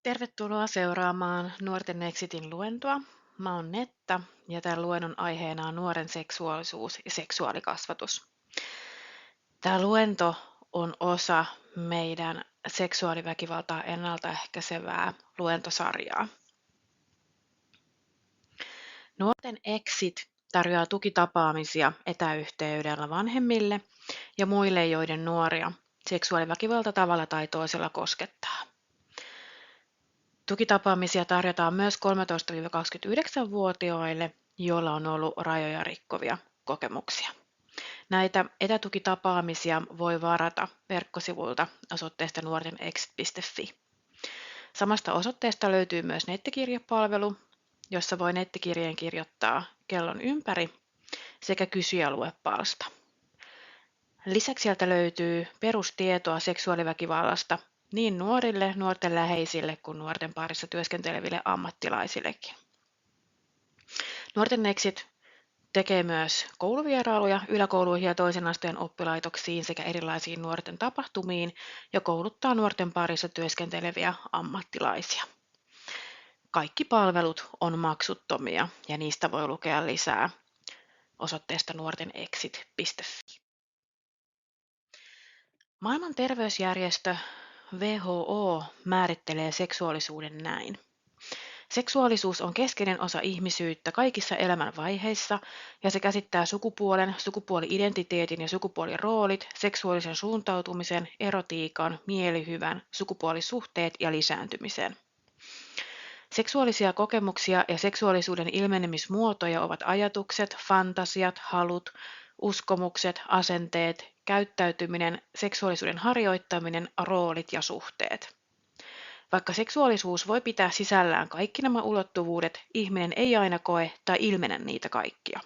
Tervetuloa seuraamaan Nuorten Exitin luentoa. Mä oon Netta ja tämän luennon aiheena on nuoren seksuaalisuus ja seksuaalikasvatus. Tämä luento on osa meidän seksuaaliväkivaltaa ennaltaehkäisevää luentosarjaa. Nuorten Exit tarjoaa tukitapaamisia etäyhteydellä vanhemmille ja muille, joiden nuoria seksuaaliväkivalta tavalla tai toisella koskettaa. Tukitapaamisia tarjotaan myös 13–29-vuotiaille, joilla on ollut rajoja rikkovia kokemuksia. Näitä etätukitapaamisia voi varata verkkosivulta osoitteesta nuortenexit.fi. Samasta osoitteesta löytyy myös nettikirjepalvelu, jossa voi nettikirjeen kirjoittaa kellon ympäri sekä kysyjäluepalsta. Lisäksi sieltä löytyy perustietoa seksuaaliväkivallasta niin nuorille, nuorten läheisille kuin nuorten parissa työskenteleville ammattilaisillekin. Nuorten Exit tekee myös kouluvierailuja yläkouluihin ja toisen asteen oppilaitoksiin sekä erilaisiin nuorten tapahtumiin ja kouluttaa nuorten parissa työskenteleviä ammattilaisia. Kaikki palvelut on maksuttomia ja niistä voi lukea lisää osoitteesta nuortenexit.fi. Maailman terveysjärjestö WHO määrittelee seksuaalisuuden näin. Seksuaalisuus on keskeinen osa ihmisyyttä kaikissa elämänvaiheissa ja se käsittää sukupuolen, sukupuoli-identiteetin ja sukupuoliroolit, seksuaalisen suuntautumisen, erotiikan, mielihyvän, sukupuolisuhteet ja lisääntymisen. Seksuaalisia kokemuksia ja seksuaalisuuden ilmenemismuotoja ovat ajatukset, fantasiat, halut, uskomukset, asenteet, käyttäytyminen, seksuaalisuuden harjoittaminen, roolit ja suhteet. Vaikka seksuaalisuus voi pitää sisällään kaikki nämä ulottuvuudet, ihminen ei aina koe tai ilmene niitä kaikkia.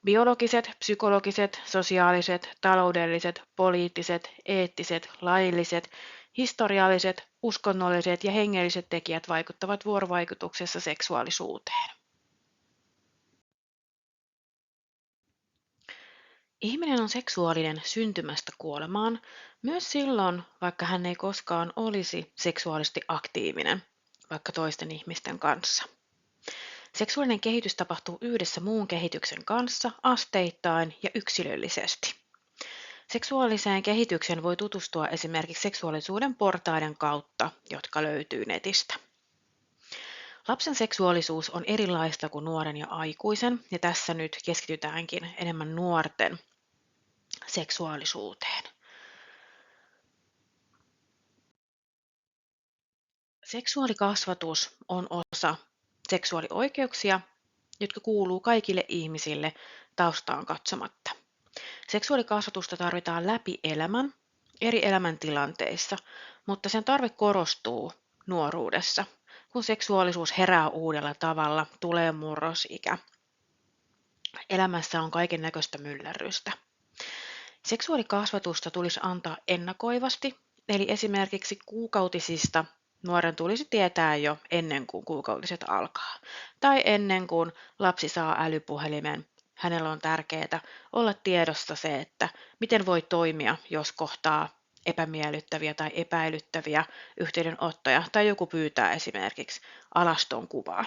Biologiset, psykologiset, sosiaaliset, taloudelliset, poliittiset, eettiset, lailliset, historialliset, uskonnolliset ja hengelliset tekijät vaikuttavat vuorovaikutuksessa seksuaalisuuteen. Ihminen on seksuaalinen syntymästä kuolemaan, myös silloin, vaikka hän ei koskaan olisi seksuaalisesti aktiivinen, vaikka toisten ihmisten kanssa. Seksuaalinen kehitys tapahtuu yhdessä muun kehityksen kanssa asteittain ja yksilöllisesti. Seksuaaliseen kehitykseen voi tutustua esimerkiksi seksuaalisuuden portaiden kautta, jotka löytyy netistä. Lapsen seksuaalisuus on erilaista kuin nuoren ja aikuisen, ja tässä nyt keskitytäänkin enemmän nuorten seksuaalisuuteen. Seksuaalikasvatus on osa seksuaalioikeuksia, jotka kuuluu kaikille ihmisille taustaan katsomatta. Seksuaalikasvatusta tarvitaan läpi elämän, eri elämäntilanteissa, mutta sen tarve korostuu nuoruudessa, kun seksuaalisuus herää uudella tavalla, tulee murrosikä. Elämässä on kaiken näköistä myllerrystä. Seksuaalikasvatusta tulisi antaa ennakoivasti, eli esimerkiksi kuukautisista nuoren tulisi tietää jo ennen kuin kuukautiset alkaa. Tai ennen kuin lapsi saa älypuhelimen, hänellä on tärkeää olla tiedossa se, että miten voi toimia, jos kohtaa epämiellyttäviä tai epäilyttäviä yhteydenottoja tai joku pyytää esimerkiksi alaston kuvaa.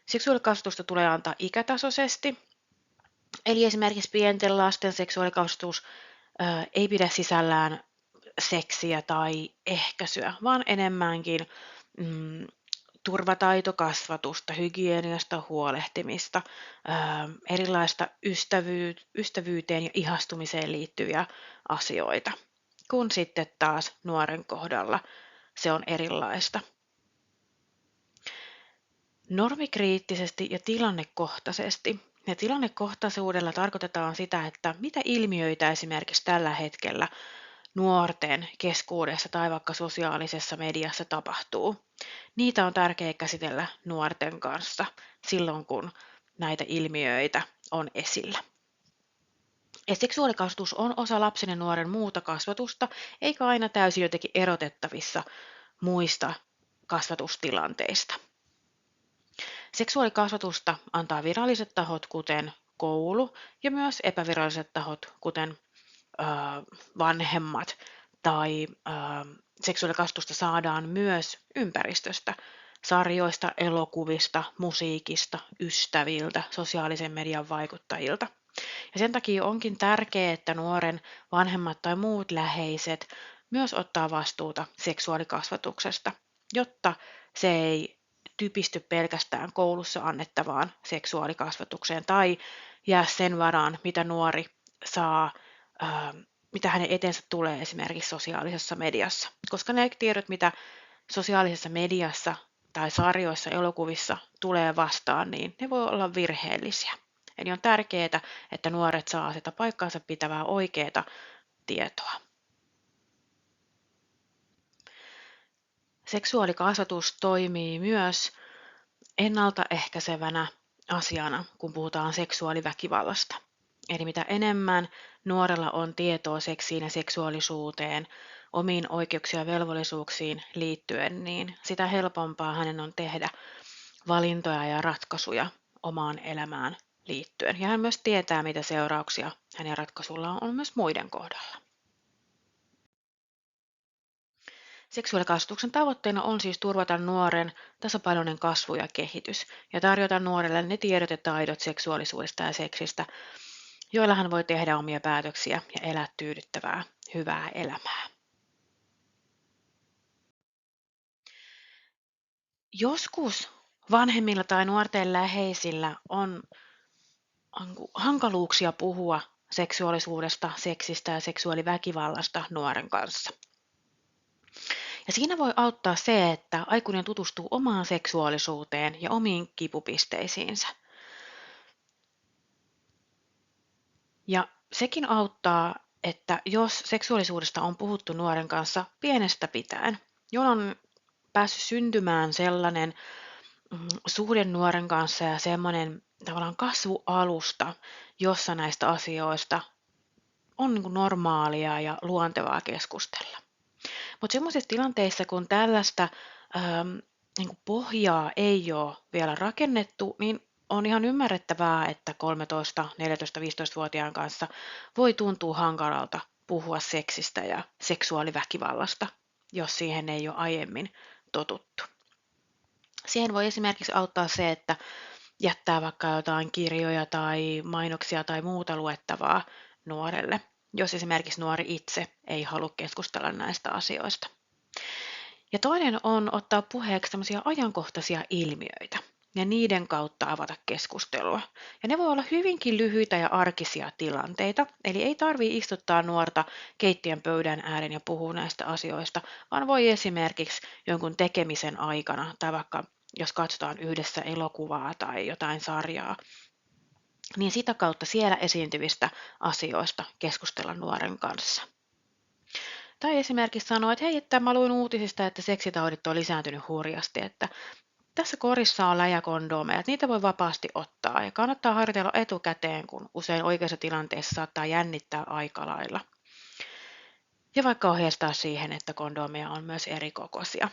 Seksuaalikasvatusta tulee antaa ikätasoisesti, eli esimerkiksi pienten lasten seksuaalikasvatus ei pidä sisällään seksiä tai ehkäisyä, vaan enemmänkin turvataitokasvatusta, hygieniasta huolehtimista, erilaista ystävyyteen ja ihastumiseen liittyviä asioita, kun sitten taas nuoren kohdalla se on erilaista. Normikriittisesti ja tilannekohtaisesti. Ja tilannekohtaisuudella tarkoitetaan sitä, että mitä ilmiöitä esimerkiksi tällä hetkellä nuorten keskuudessa tai vaikka sosiaalisessa mediassa tapahtuu. Niitä on tärkeää käsitellä nuorten kanssa silloin, kun näitä ilmiöitä on esillä. Ja seksuaalikasvatus on osa lapsen ja nuoren muuta kasvatusta, eikä aina täysin jotenkin erotettavissa muista kasvatustilanteista. Seksuaalikasvatusta antaa viralliset tahot, kuten koulu, ja myös epäviralliset tahot, kuten vanhemmat tai seksuaalikasvatusta saadaan myös ympäristöstä, sarjoista, elokuvista, musiikista, ystäviltä, sosiaalisen median vaikuttajilta. Ja sen takia onkin tärkeää, että nuoren vanhemmat tai muut läheiset myös ottaa vastuuta seksuaalikasvatuksesta, jotta se ei typisty pelkästään koulussa annettavaan seksuaalikasvatukseen tai jää sen varaan, mitä nuori saa, mitä hänen eteensä tulee esimerkiksi sosiaalisessa mediassa. Koska ne tiedot, mitä sosiaalisessa mediassa tai sarjoissa, elokuvissa tulee vastaan, niin ne voi olla virheellisiä. Eli on tärkeää, että nuoret saa sitä paikkaansa pitävää oikeaa tietoa. Seksuaalikasvatus toimii myös ennaltaehkäisevänä asiana, kun puhutaan seksuaaliväkivallasta. Eli mitä enemmän nuorella on tietoa seksiin ja seksuaalisuuteen, omiin oikeuksiin ja velvollisuuksiin liittyen, niin sitä helpompaa hänen on tehdä valintoja ja ratkaisuja omaan elämään liittyen. Ja hän myös tietää, mitä seurauksia hänen ratkaisulla on myös muiden kohdalla. Seksuaalikasvatuksen tavoitteena on siis turvata nuoren tasapainoinen kasvu ja kehitys ja tarjota nuorelle ne tiedot ja taidot seksuaalisuudesta ja seksistä, joilla hän voi tehdä omia päätöksiä ja elää tyydyttävää, hyvää elämää. Joskus vanhemmilla tai nuorten läheisillä on hankaluuksia puhua seksuaalisuudesta, seksistä ja seksuaaliväkivallasta nuoren kanssa. Ja siinä voi auttaa se, että aikuinen tutustuu omaan seksuaalisuuteen ja omiin kipupisteisiinsä. Ja sekin auttaa, että jos seksuaalisuudesta on puhuttu nuoren kanssa pienestä pitäen, jolloin on päässyt syntymään sellainen suhde nuoren kanssa ja semmoinen tavallaan kasvualusta, jossa näistä asioista on niin kuin normaalia ja luontevaa keskustella. Mutta semmoisissa tilanteissa, kun tällaista niin kuin pohjaa ei ole vielä rakennettu, niin on ihan ymmärrettävää, että 13, 14, 15-vuotiaan kanssa voi tuntua hankalalta puhua seksistä ja seksuaaliväkivallasta, jos siihen ei ole aiemmin totuttu. Siihen voi esimerkiksi auttaa se, että jättää vaikka jotain kirjoja tai mainoksia tai muuta luettavaa nuorelle, jos esimerkiksi nuori itse ei halua keskustella näistä asioista. Ja toinen on ottaa puheeksi tämmöisiä ajankohtaisia ilmiöitä ja niiden kautta avata keskustelua. Ja ne voi olla hyvinkin lyhyitä ja arkisia tilanteita, eli ei tarvitse istuttaa nuorta keittiön pöydän ääreen ja puhua näistä asioista, vaan voi esimerkiksi jonkun tekemisen aikana tai vaikka jos katsotaan yhdessä elokuvaa tai jotain sarjaa, niin sitä kautta siellä esiintyvistä asioista keskustella nuoren kanssa. Tai esimerkiksi sanoa, että hei, että mä luin uutisista, että seksitaudit on lisääntynyt hurjasti, että tässä korissa on läjäkondoomeja, että niitä voi vapaasti ottaa ja kannattaa harjoitella etukäteen, kun usein oikeassa tilanteessa saattaa jännittää aika lailla. Ja vaikka ohjeistaa siihen, että kondoomeja on myös eri kokoisia.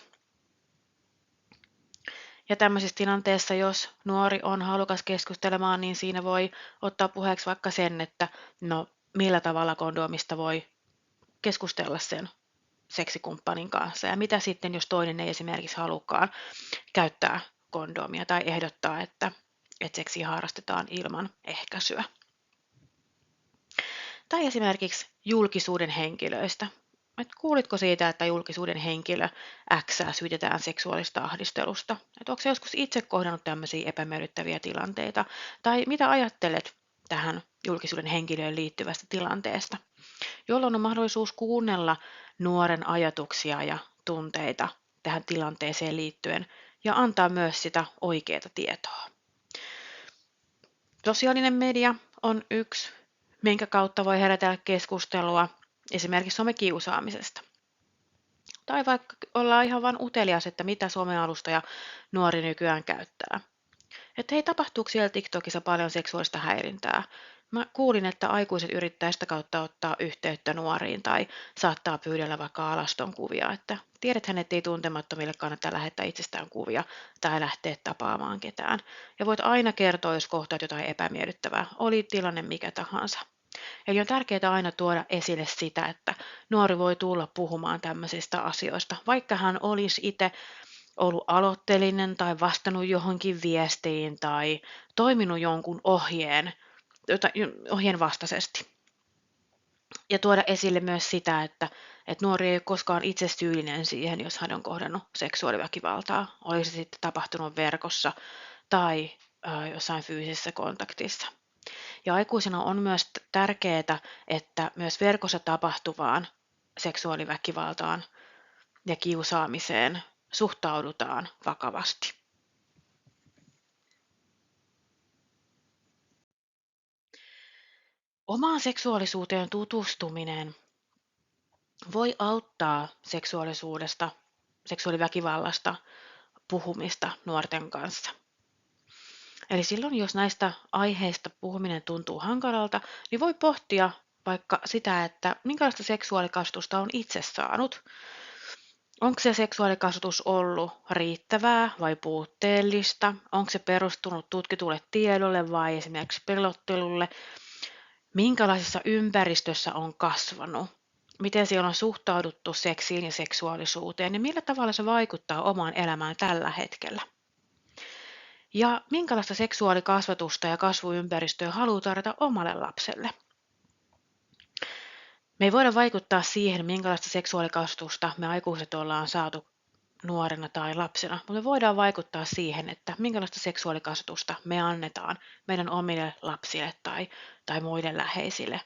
Ja tämmöisessä tilanteessa, jos nuori on halukas keskustelemaan, niin siinä voi ottaa puheeksi vaikka sen, että no millä tavalla kondoomista voi keskustella sen seksikumppanin kanssa ja mitä sitten, jos toinen ei esimerkiksi halukaan käyttää kondoomia tai ehdottaa, että seksiä harrastetaan ilman ehkäisyä. Tai esimerkiksi julkisuuden henkilöistä. Et kuulitko siitä, että julkisuuden henkilö X syytetään seksuaalista ahdistelusta? Et onko joskus itse kohdannut tämmöisiä epämiellyttäviä tilanteita? Tai mitä ajattelet tähän julkisuuden henkilöön liittyvästä tilanteesta? Jolloin on mahdollisuus kuunnella nuoren ajatuksia ja tunteita tähän tilanteeseen liittyen ja antaa myös sitä oikeaa tietoa. Sosiaalinen media on yksi, minkä kautta voi herätellä keskustelua esimerkiksi somekiusaamisesta. Tai vaikka ollaan ihan vain utelias, että mitä somealustoja nuori nykyään käyttää. Että hei, tapahtuuko siellä TikTokissa paljon seksuaalista häirintää? Mä kuulin, että aikuiset yrittää sitä kautta ottaa yhteyttä nuoriin tai saattaa pyydellä vaikka alaston kuvia, että tiedethän, ettei tuntemattomille kannattaa lähettää itsestään kuvia tai lähteä tapaamaan ketään. Ja voit aina kertoa, jos kohtaat jotain epämiellyttävää, oli tilanne mikä tahansa. Eli on tärkeää aina tuoda esille sitä, että nuori voi tulla puhumaan tämmöisistä asioista, vaikka hän olisi itse ollut aloitteellinen tai vastannut johonkin viestiin tai toiminut jonkun ohjeen vastaisesti. Ja tuoda esille myös sitä, että nuori ei ole koskaan itse syyllinen siihen, jos hän on kohdannut seksuaaliväkivaltaa, olisi se sitten tapahtunut verkossa tai jossain fyysisessä kontaktissa. Ja aikuisena on myös tärkeää, että myös verkossa tapahtuvaan seksuaaliväkivaltaan ja kiusaamiseen suhtaudutaan vakavasti. Omaan seksuaalisuuteen tutustuminen voi auttaa seksuaaliväkivallasta puhumista nuorten kanssa. Eli silloin, jos näistä aiheista puhuminen tuntuu hankalalta, niin voi pohtia vaikka sitä, että minkälaista seksuaalikasvatusta on itse saanut. Onko se seksuaalikasvatus ollut riittävää vai puutteellista? Onko se perustunut tutkitulle tiedolle vai esimerkiksi pelottelulle? Minkälaisessa ympäristössä on kasvanut? Miten siellä on suhtauduttu seksiin ja seksuaalisuuteen ja millä tavalla se vaikuttaa omaan elämään tällä hetkellä? Ja minkälaista seksuaalikasvatusta ja kasvuympäristöä haluaa tarjota omalle lapselle? Me ei voida vaikuttaa siihen, minkälaista seksuaalikasvatusta me aikuiset ollaan saatu nuorena tai lapsena, mutta me voidaan vaikuttaa siihen, että minkälaista seksuaalikasvatusta me annetaan meidän omille lapsille tai muille läheisille.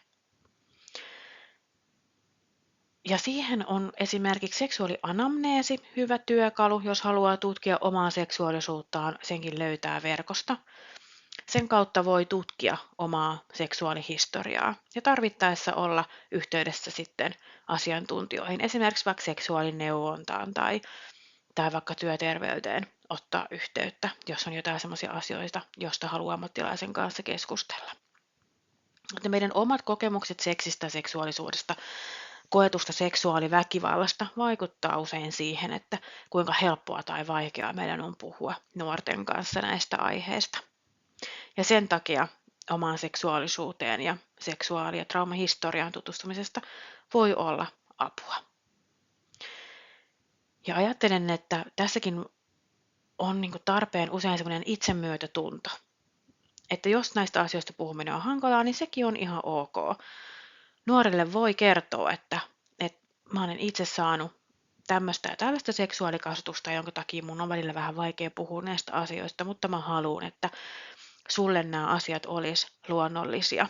Ja siihen on esimerkiksi seksuaalianamneesi hyvä työkalu, jos haluaa tutkia omaa seksuaalisuuttaan, senkin löytää verkosta. Sen kautta voi tutkia omaa seksuaalihistoriaa ja tarvittaessa olla yhteydessä sitten asiantuntijoihin, esimerkiksi vaikka seksuaalineuvontaan tai vaikka työterveyteen ottaa yhteyttä, jos on jotain sellaisia asioita, josta haluaa ammattilaisen kanssa keskustella. Että meidän omat kokemukset seksistä ja seksuaalisuudesta, koetusta seksuaaliväkivallasta vaikuttaa usein siihen, että kuinka helppoa tai vaikeaa meidän on puhua nuorten kanssa näistä aiheista. Ja sen takia omaan seksuaalisuuteen ja seksuaali- ja traumahistoriaan tutustumisesta voi olla apua. Ja ajattelen, että tässäkin on tarpeen usein sellainen itsemyötätunto. Että jos näistä asioista puhuminen on hankalaa, niin sekin on ihan ok. Nuorille voi kertoa, että mä olen itse saanut tämmöistä ja tällaista seksuaalikasvatusta, jonka takia mun on välillä vähän vaikea puhua näistä asioista, mutta mä haluan, että sulle nämä asiat olisi luonnollisia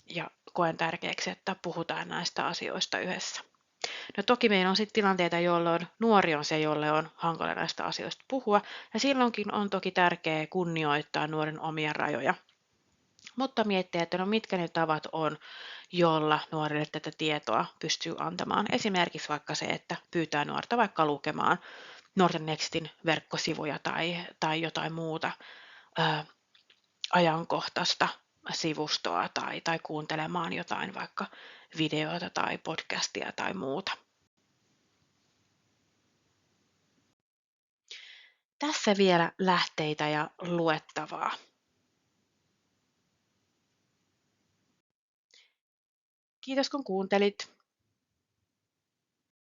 ja koen tärkeäksi, että puhutaan näistä asioista yhdessä. No toki meillä on sitten tilanteita, jolloin nuori on se, jolle on hankala näistä asioista puhua, ja silloinkin on toki tärkeää kunnioittaa nuoren omia rajoja. Mutta miettiä, että no mitkä ne tavat on, jolla nuorille tätä tietoa pystyy antamaan. Esimerkiksi vaikka se, että pyytää nuorta vaikka lukemaan Nuorten Nextin verkkosivuja tai jotain muuta ajankohtaista sivustoa tai kuuntelemaan jotain vaikka videota tai podcastia tai muuta. Tässä vielä lähteitä ja luettavaa. Kiitos kun kuuntelit.